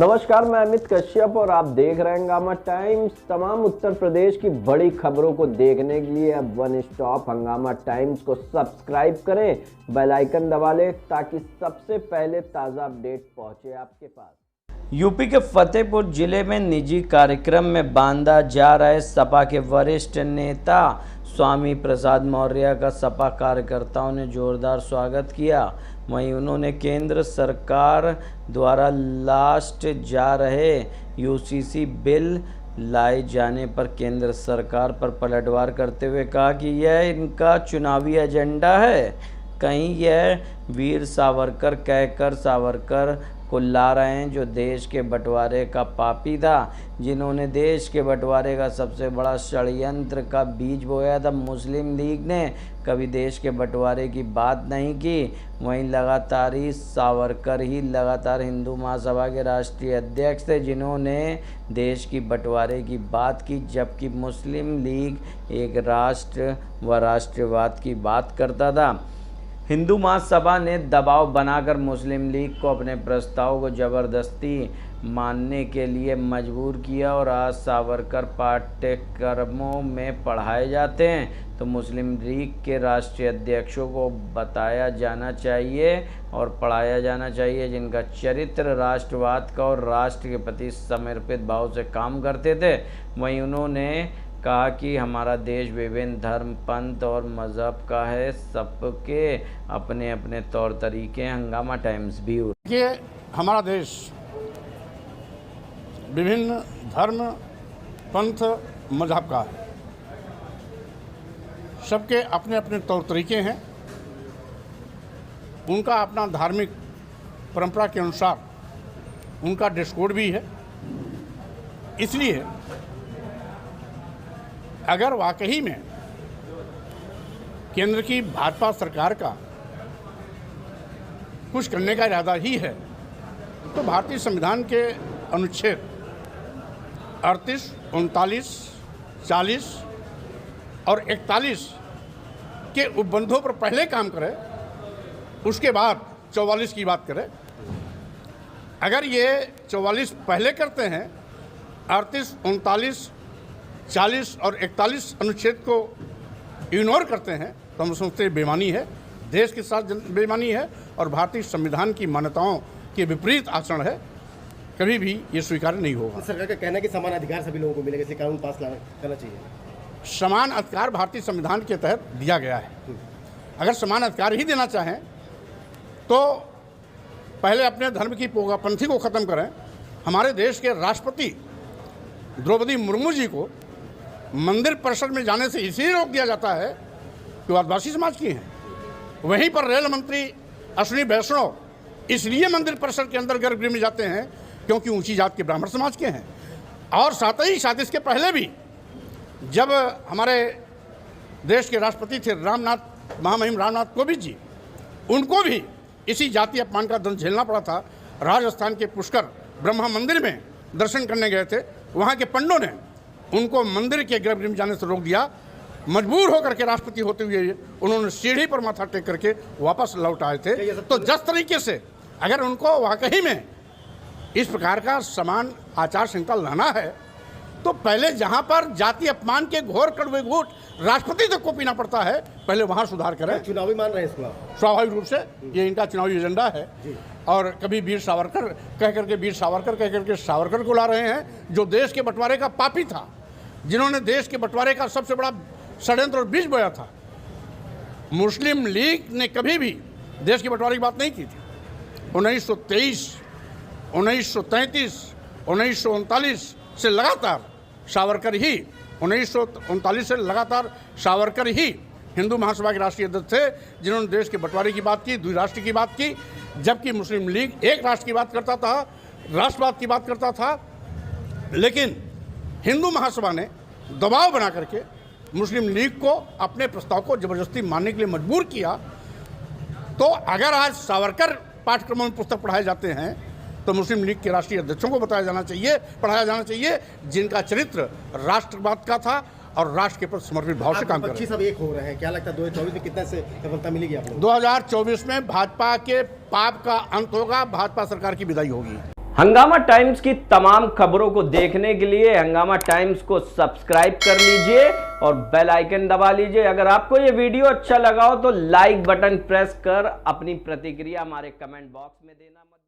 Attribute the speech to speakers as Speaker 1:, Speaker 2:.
Speaker 1: नमस्कार, मैं अमित कश्यप और आप देख रहे हैं हंगामा टाइम्स। तमाम उत्तर प्रदेश की बड़ी खबरों को देखने के लिए अब वन स्टॉप हंगामा टाइम्स को सब्सक्राइब करें, बेल आइकन दबा लें ताकि सबसे पहले ताज़ा अपडेट पहुंचे आपके पास।
Speaker 2: यूपी के फतेहपुर जिले में निजी कार्यक्रम में बांधा जा रहे सपा के वरिष्ठ नेता स्वामी प्रसाद मौर्य का सपा कार्यकर्ताओं ने जोरदार स्वागत किया। वहीं उन्होंने केंद्र सरकार द्वारा लास्ट जा रहे यूसीसी बिल लाए जाने पर केंद्र सरकार पर पलटवार करते हुए कहा कि यह इनका चुनावी एजेंडा है। कहीं यह वीर सावरकर कहकर सावरकर को ला रहे हैं, जो देश के बंटवारे का पापी था, जिन्होंने देश के बंटवारे का सबसे बड़ा षड्यंत्र का बीज बोया था। मुस्लिम लीग ने कभी देश के बंटवारे की बात नहीं की। वहीं लगातार ही सावरकर ही लगातार हिंदू महासभा के राष्ट्रीय अध्यक्ष थे, जिन्होंने देश की बंटवारे की बात की, जबकि मुस्लिम लीग एक राष्ट्र व राष्ट्रवाद की बात करता था। हिंदू महासभा ने दबाव बनाकर मुस्लिम लीग को अपने प्रस्ताव को ज़बरदस्ती मानने के लिए मजबूर किया और आज सावरकर पाठ्यक्रमों में पढ़ाए जाते हैं तो मुस्लिम लीग के राष्ट्रीय अध्यक्षों को बताया जाना चाहिए और पढ़ाया जाना चाहिए, जिनका चरित्र राष्ट्रवाद का और राष्ट्र के प्रति समर्पित भाव से काम करते थे। वहीं उन्होंने कहा कि हमारा देश विभिन्न धर्म, पंथ और मज़हब का है, सबके अपने अपने तौर तरीके हैं। हंगामा टाइम्स भी
Speaker 3: देखिए, हमारा देश विभिन्न धर्म, पंथ, मज़हब का है, सबके अपने अपने तौर तरीके हैं। उनका अपना धार्मिक परंपरा के अनुसार उनका ड्रेस कोड भी है। इसलिए अगर वाकई में केंद्र की भाजपा सरकार का कुछ करने का इरादा ही है तो भारतीय संविधान के अनुच्छेद 38, 39, 40 और 41 के उपबंधों पर पहले काम करे, उसके बाद 44 की बात करें। अगर ये 44 पहले करते हैं, 38, 39, 40 और 41 अनुच्छेद को इग्नोर करते हैं तो हम सोचते हैं बेईमानी है, देश के साथ बेईमानी है और भारतीय संविधान की मान्यताओं के विपरीत आचरण है। कभी भी ये स्वीकार नहीं होगा।
Speaker 4: सरकार का कहना है कि समान अधिकार सभी लोगों को मिलेगा, इसे कानून पास करना चाहिए।
Speaker 3: समान अधिकार भारतीय संविधान के तहत दिया गया है। अगर समान अधिकार ही देना चाहें तो पहले अपने धर्म की पोगापंथी को ख़त्म करें। हमारे देश के राष्ट्रपति द्रौपदी मुर्मू जी को मंदिर परिसर में जाने से इसीलिए रोक दिया जाता है कि वो आदिवासी समाज की हैं। वहीं पर रेल मंत्री अश्विनी वैष्णव इसलिए मंदिर परिसर के अंदर गर्भगृह में जाते हैं क्योंकि ऊंची जात के ब्राह्मण समाज के हैं। और साथ ही साथ इसके पहले भी जब हमारे देश के राष्ट्रपति थे महामहिम रामनाथ कोविंद जी, उनको भी इसी जाति अपमान का दंड झेलना पड़ा था। राजस्थान के पुष्कर ब्रह्मा मंदिर में दर्शन करने गए थे, वहाँ के पंडों ने उनको मंदिर के गर्भगृह में जाने से रोक दिया। मजबूर होकर के राष्ट्रपति होते हुए उन्होंने सीढ़ी पर माथा टेक करके वापस लौट आए थे। तो जिस तरीके से अगर उनको वाकई में इस प्रकार का समान आचार संहिता लाना है तो पहले जहां पर जाति अपमान के घोर कड़वे घूंट राष्ट्रपति तक को पीना पड़ता है, पहले वहां सुधार करें।
Speaker 4: चुनावी मान रहे हैं इसको?
Speaker 3: स्वाभाविक रूप से ये इनका चुनावी एजेंडा है। और कभी वीर सावरकर कह करके सावरकर को ला रहे हैं, जो देश के बंटवारे का पापी था, जिन्होंने देश के बंटवारे का सबसे बड़ा षड्यंत्र और बीज बोया था। मुस्लिम लीग ने कभी भी देश के बंटवारे की बात नहीं की थी। 1923, 1933, 1939 से लगातार सावरकर ही 1939 से लगातार सावरकर ही हिंदू महासभा के राष्ट्रीय अध्यक्ष थे, जिन्होंने देश के बंटवारे की बात की, द्विराष्ट्र की बात की, जबकि मुस्लिम लीग एक राष्ट्र की बात करता था, राष्ट्रवाद की बात करता था। लेकिन हिंदू महासभा ने दबाव बना करके मुस्लिम लीग को अपने प्रस्ताव को जबरदस्ती मानने के लिए मजबूर किया। तो अगर आज सावरकर पाठ्यक्रमों में पुस्तक पढ़ाए जाते हैं तो मुस्लिम लीग के राष्ट्रीय अध्यक्षों को बताया जाना चाहिए, पढ़ाया जाना चाहिए, जिनका चरित्र राष्ट्रवाद का था और राष्ट्र के प्रति समर्पित भाव से काम कर रहे हैं।
Speaker 4: सब एक हो रहे हैं, क्या लगता है 2024 में कितना से सफलता मिलेगी आप लोगों को?
Speaker 3: 2024 में भाजपा के पाप का अंत होगा, भाजपा सरकार की विदाई होगी।
Speaker 1: हंगामा टाइम्स की तमाम खबरों को देखने के लिए हंगामा टाइम्स को सब्सक्राइब कर लीजिए और बेल आइकन दबा लीजिए। अगर आपको ये वीडियो अच्छा लगा हो तो लाइक बटन प्रेस कर अपनी प्रतिक्रिया हमारे कमेंट बॉक्स में देना मत